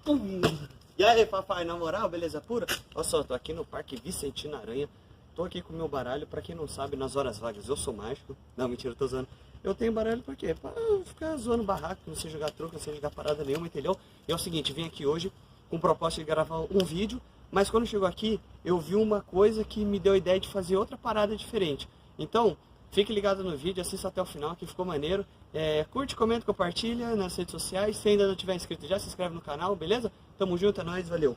Pum. E aí, papai, na moral, beleza pura? Olha só, tô aqui no Parque Vicentina Aranha. Tô aqui com o meu baralho, pra quem não sabe, nas horas vagas eu sou mágico. Não, mentira, eu tô zoando. Eu tenho baralho pra quê? Pra ficar zoando barraco, não sei jogar truco, não sei jogar parada nenhuma, entendeu? E é o seguinte, vim aqui hoje com proposta de gravar um vídeo, mas quando chegou aqui, eu vi uma coisa que me deu a ideia de fazer outra parada diferente. Então, fique ligado no vídeo, assista até o final, que ficou maneiro. Curte, comenta, compartilha nas redes sociais. Se ainda não tiver inscrito já, se inscreve no canal, beleza? Tamo junto, é nóis, valeu!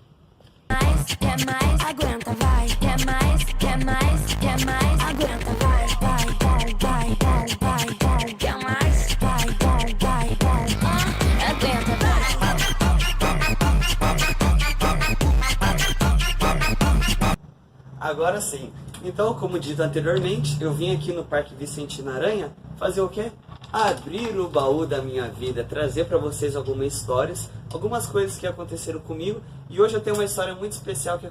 Quer mais, aguenta, vai. Quer mais, aguenta, vai. Quer mais, aguenta, vai. Agora sim. Então, como dito anteriormente, eu vim aqui no Parque Vicentina Aranha fazer o quê? Abrir o baú da minha vida, trazer para vocês algumas histórias, algumas coisas que aconteceram comigo. E hoje eu tenho uma história muito especial que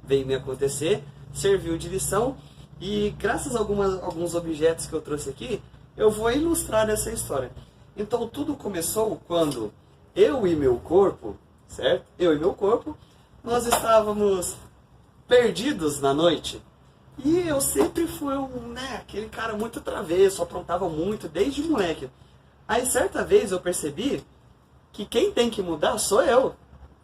veio me acontecer, serviu de lição. E graças a alguns objetos que eu trouxe aqui, eu vou ilustrar essa história. Então tudo começou quando eu e meu corpo, certo? Eu e meu corpo, nós estávamos perdidos na noite. E eu sempre fui aquele cara muito travesso, aprontava muito desde moleque. Aí certa vez eu percebi que quem tem que mudar sou eu.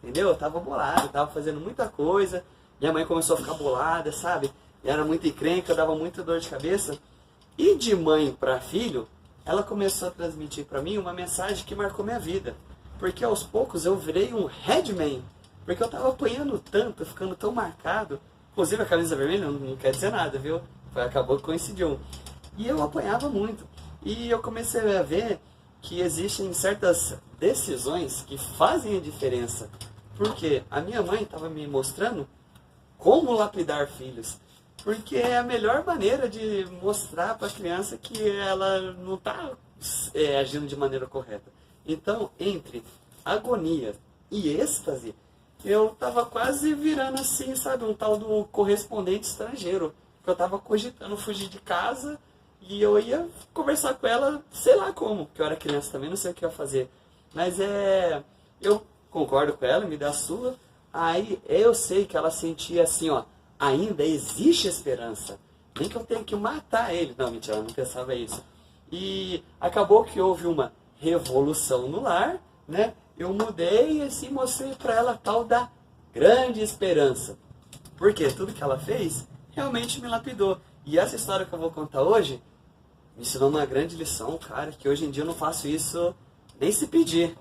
Entendeu? Eu tava bolado, tava fazendo muita coisa. Minha mãe começou a ficar bolada, sabe? E era muito encrenca, eu dava muita dor de cabeça. E de mãe para filho, ela começou a transmitir para mim uma mensagem que marcou minha vida. Porque aos poucos eu virei um headman. Porque eu tava apanhando tanto, ficando tão marcado. Inclusive a camisa vermelha não quer dizer nada, viu? Acabou que coincidiu. E eu apanhava muito. E eu comecei a ver que existem certas decisões que fazem a diferença. Porque a minha mãe estava me mostrando como lapidar filhos. Porque é a melhor maneira de mostrar para a criança que ela não está agindo de maneira correta. Então, entre agonia e êxtase, eu tava quase virando assim, sabe, um tal do correspondente estrangeiro. Que eu tava cogitando fugir de casa e eu ia conversar com ela, sei lá como, que eu era criança também, não sei o que eu ia fazer. Mas eu concordo com ela, me dá a sua. Aí eu sei que ela sentia assim, ó, ainda existe esperança. Nem que eu tenha que matar ele. Não, mentira, ela não pensava isso. E acabou que houve uma revolução no lar, né? Eu mudei e assim mostrei para ela a tal da grande esperança. Porque tudo que ela fez realmente me lapidou. E essa história que eu vou contar hoje me ensinou uma grande lição, cara, que hoje em dia eu não faço isso nem se pedir.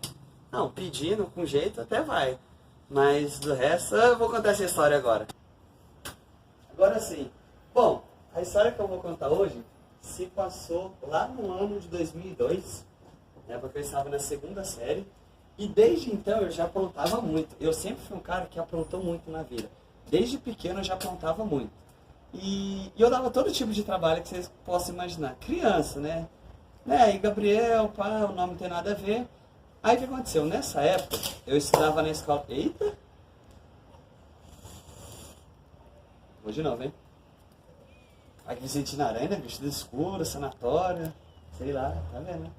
Não, pedindo com jeito até vai. Mas do resto eu vou contar essa história agora. Agora sim. Bom, a história que eu vou contar hoje se passou lá no ano de 2002, né, porque eu estava na segunda série. E desde então eu já aprontava muito. Eu sempre fui um cara que aprontou muito na vida. Desde pequeno eu já aprontava muito. E eu dava todo tipo de trabalho que vocês possam imaginar. Criança, né? E Gabriel, pá, o nome não tem nada a ver. Aí o que aconteceu? Nessa época, eu estudava na escola... Eita! Vou de novo, hein? Aqui Vicentina Aranha, né? Vestido escuro, sanatório, sei lá, tá vendo, né?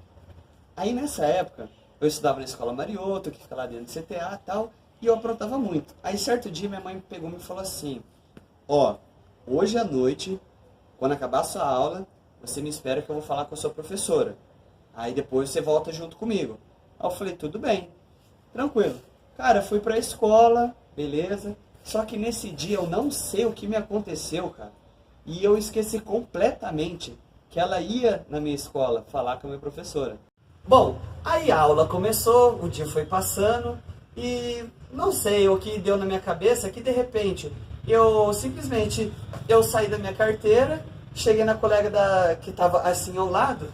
Aí nessa época... eu estudava na escola Mariotto, que fica lá dentro do CTA e tal, e eu aprontava muito. Aí certo dia minha mãe pegou e me falou assim, ó, hoje à noite, quando acabar a sua aula, você me espera que eu vou falar com a sua professora. Aí depois você volta junto comigo. Aí eu falei, tudo bem, tranquilo. Cara, fui pra escola, beleza, só que nesse dia eu não sei o que me aconteceu, cara. E eu esqueci completamente que ela ia na minha escola falar com a minha professora. Bom, aí a aula começou, o dia foi passando e não sei o que deu na minha cabeça que de repente eu simplesmente saí da minha carteira, cheguei na colega que estava assim ao lado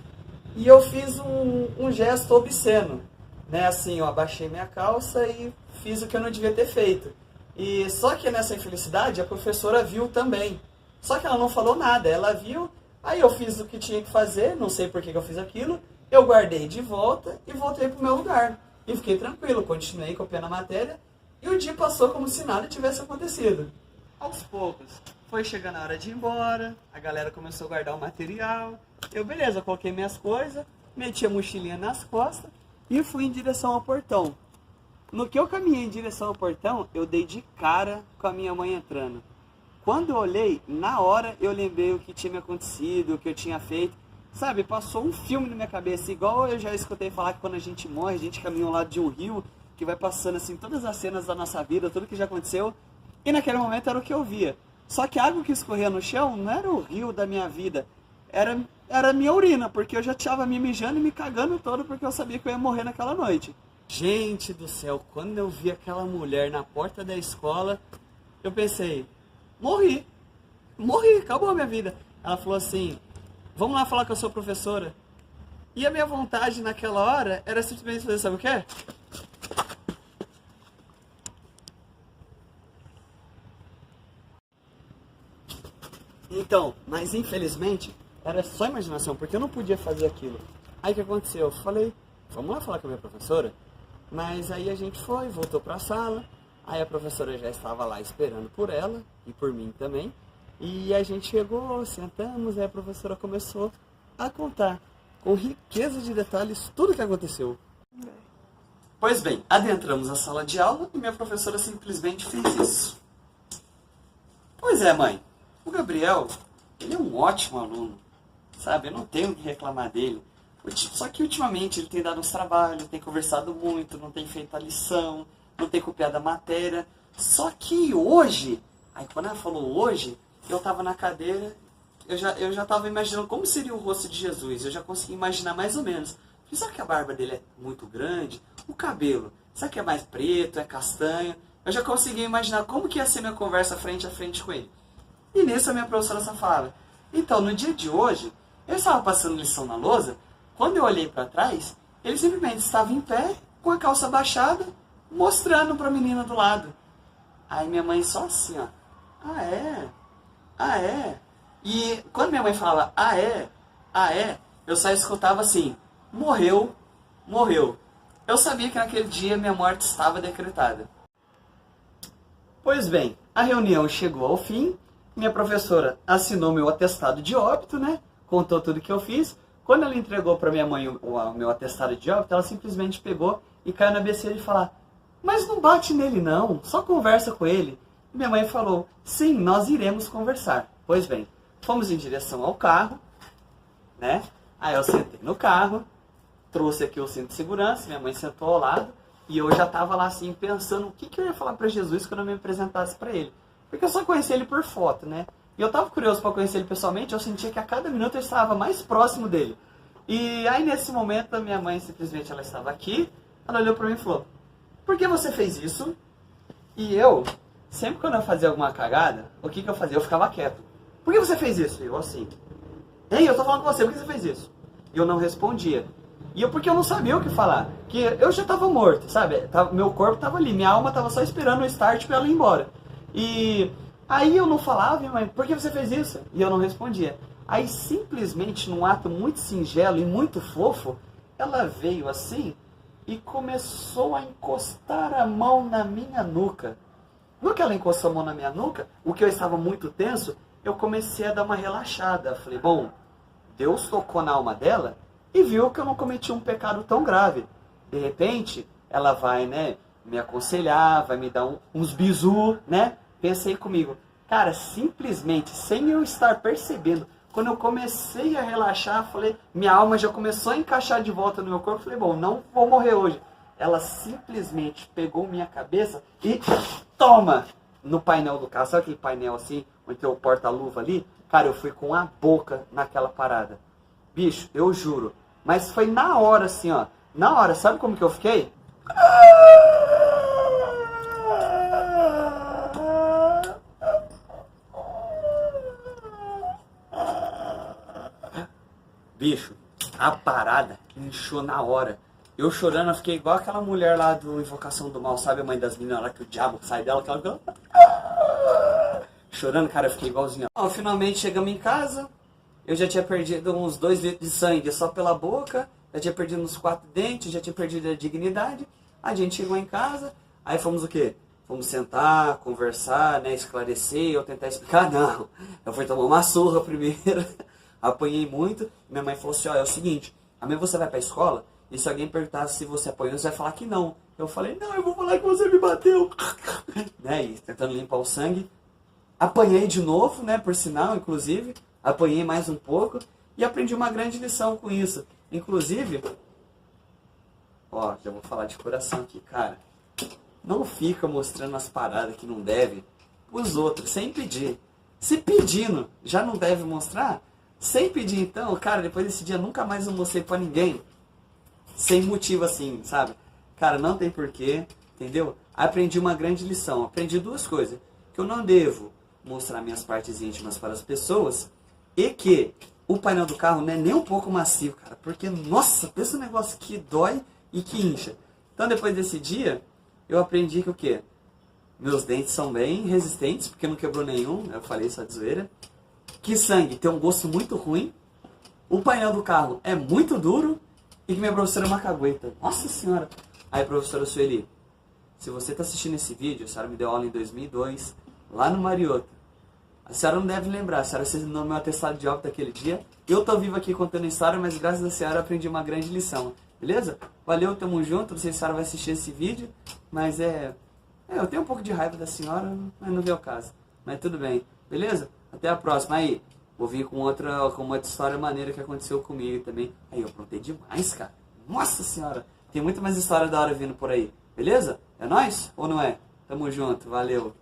e eu fiz um gesto obsceno, né? Assim, eu abaixei minha calça e fiz o que eu não devia ter feito. E só que nessa infelicidade a professora viu também. Só que ela não falou nada, ela viu, aí eu fiz o que tinha que fazer, não sei por que eu fiz aquilo. Eu guardei de volta e voltei para o meu lugar. E fiquei tranquilo, continuei copiando a matéria. E o dia passou como se nada tivesse acontecido. Aos poucos, foi chegando a hora de ir embora. A galera começou a guardar o material. Eu, beleza, coloquei minhas coisas. Meti a mochilinha nas costas. E fui em direção ao portão. No que eu caminhei em direção ao portão, eu dei de cara com a minha mãe entrando. Quando eu olhei, na hora eu lembrei o que tinha me acontecido, o que eu tinha feito. Sabe, passou um filme na minha cabeça, igual eu já escutei falar que quando a gente morre, a gente caminha ao lado de um rio, que vai passando assim todas as cenas da nossa vida, tudo que já aconteceu. E naquele momento era o que eu via. Só que a água que escorria no chão não era o rio da minha vida, era a minha urina, porque eu já estava me mijando e me cagando todo porque eu sabia que eu ia morrer naquela noite. Gente do céu, quando eu vi aquela mulher na porta da escola, eu pensei, morri, acabou a minha vida. Ela falou assim, vamos lá falar com a sua professora. E a minha vontade naquela hora era simplesmente fazer, sabe o quê? Então, mas infelizmente, era só imaginação, porque eu não podia fazer aquilo. Aí o que aconteceu? Eu falei, vamos lá falar com a minha professora? Mas aí a gente foi, voltou para a sala, aí a professora já estava lá esperando por ela e por mim também. E a gente chegou, sentamos, aí a professora começou a contar, com riqueza de detalhes, tudo o que aconteceu. Pois bem, adentramos a sala de aula e minha professora simplesmente fez isso. Pois é, mãe, o Gabriel, ele é um ótimo aluno, sabe? Eu não tenho o que reclamar dele. Só que ultimamente ele tem dado uns trabalhos, tem conversado muito, não tem feito a lição, não tem copiado a matéria. Só que hoje, aí quando ela falou hoje, eu estava na cadeira, eu já estava imaginando como seria o rosto de Jesus. Eu já consegui imaginar mais ou menos. Será que a barba dele é muito grande? O cabelo, será que é mais preto, é castanho? Eu já consegui imaginar como que ia ser minha conversa frente a frente com ele. E nisso a minha professora só falava, então no dia de hoje, eu estava passando lição na lousa, quando eu olhei para trás, ele simplesmente estava em pé, com a calça baixada, mostrando para a menina do lado. Aí minha mãe só assim, ó, ah é? Ah é? E quando minha mãe falava, ah é, eu só escutava assim, morreu. Eu sabia que naquele dia minha morte estava decretada. Pois bem, a reunião chegou ao fim, minha professora assinou meu atestado de óbito, né? Contou tudo que eu fiz. Quando ela entregou para minha mãe o meu atestado de óbito, ela simplesmente pegou e caiu na besteira de falar, mas não bate nele não, só conversa com ele. E minha mãe falou, sim, nós iremos conversar. Pois bem, fomos em direção ao carro, né? Aí eu sentei no carro, trouxe aqui o cinto de segurança, minha mãe sentou ao lado, e eu já estava lá assim, pensando o que eu ia falar para Jesus quando eu me apresentasse para ele. Porque eu só conhecia ele por foto, né? E eu estava curioso para conhecer ele pessoalmente, eu sentia que a cada minuto eu estava mais próximo dele. E aí nesse momento a minha mãe simplesmente ela estava aqui, ela olhou para mim e falou, por que você fez isso? E eu, sempre quando eu fazia alguma cagada, o que eu fazia? Eu ficava quieto. Por que você fez isso? E eu assim, ei, eu tô falando com você, por que você fez isso? E eu não respondia. Porque eu não sabia o que falar. Que eu já estava morto, sabe? Meu corpo estava ali, minha alma estava só esperando o start para ela ir embora. E aí eu não falava, minha mãe, por que você fez isso? E eu não respondia. Aí simplesmente, num ato muito singelo e muito fofo, ela veio assim e começou a encostar a mão na minha nuca. No que ela encostou a mão na minha nuca, o que eu estava muito tenso, eu comecei a dar uma relaxada. Falei, bom, Deus tocou na alma dela e viu que eu não cometi um pecado tão grave. De repente, ela vai, né, me aconselhar, vai me dar uns bizu, né? Pensei comigo, cara, simplesmente, sem eu estar percebendo, quando eu comecei a relaxar, falei, minha alma já começou a encaixar de volta no meu corpo, falei, bom, não vou morrer hoje. Ela simplesmente pegou minha cabeça e toma! No painel do carro, sabe aquele painel assim, onde tem o porta-luva ali? Cara, eu fui com a boca naquela parada. Bicho, eu juro. Mas foi na hora assim, ó. Na hora, sabe como que eu fiquei? Bicho, a parada inchou na hora. Eu chorando, eu fiquei igual aquela mulher lá do Invocação do Mal, sabe a mãe das meninas lá que o diabo sai dela, aquela fica... Chorando, cara, eu fiquei igualzinho. Bom, finalmente chegamos em casa, eu já tinha perdido uns 2 litros de sangue só pela boca, já tinha perdido uns 4 dentes, já tinha perdido a dignidade. A gente chegou em casa, aí fomos o quê? Fomos sentar, conversar, né, esclarecer, eu tentar explicar, não. Eu fui tomar uma surra primeiro, apanhei muito, minha mãe falou assim, ó, é o seguinte, amanhã você vai pra escola E se alguém perguntasse se você apanhou, você vai falar que não. Eu falei, não, eu vou falar que você me bateu. Né? E tentando limpar o sangue. Apanhei de novo, né? Por sinal, inclusive. Apanhei mais um pouco. E aprendi uma grande lição com isso. Inclusive, ó, já vou falar de coração aqui, cara. Não fica mostrando as paradas que não deve os outros, sem pedir. Se pedindo, já não deve mostrar? Sem pedir, então, cara, depois desse dia nunca mais eu mostrei pra ninguém. Sem motivo assim, sabe? Cara, não tem porquê, entendeu? Aprendi uma grande lição. Aprendi duas coisas. Que eu não devo mostrar minhas partes íntimas para as pessoas. E que o painel do carro não é nem um pouco macio, cara. Porque, nossa, pensa um negócio que dói e que incha. Então, depois desse dia, eu aprendi que o quê? Meus dentes são bem resistentes, porque não quebrou nenhum. Eu falei só de zoeira. Que sangue tem um gosto muito ruim. O painel do carro é muito duro. E que minha professora é uma cagueta. Nossa senhora. Aí, professora Sueli, se você está assistindo esse vídeo, a senhora me deu aula em 2002, lá no Mariota. A senhora não deve lembrar, a senhora assinou meu atestado de óbito daquele dia. Eu tô vivo aqui contando a história, mas graças a senhora eu aprendi uma grande lição. Beleza? Valeu, tamo junto. Não sei se a senhora vai assistir esse vídeo, mas eu tenho um pouco de raiva da senhora, mas não veio o caso. Mas tudo bem, beleza? Até a próxima. Aí, vou vir com uma história maneira que aconteceu comigo também. Aí, eu aprontei demais, cara. Nossa senhora, tem muito mais história da hora vindo por aí. Beleza? É nóis ou não é? Tamo junto, valeu.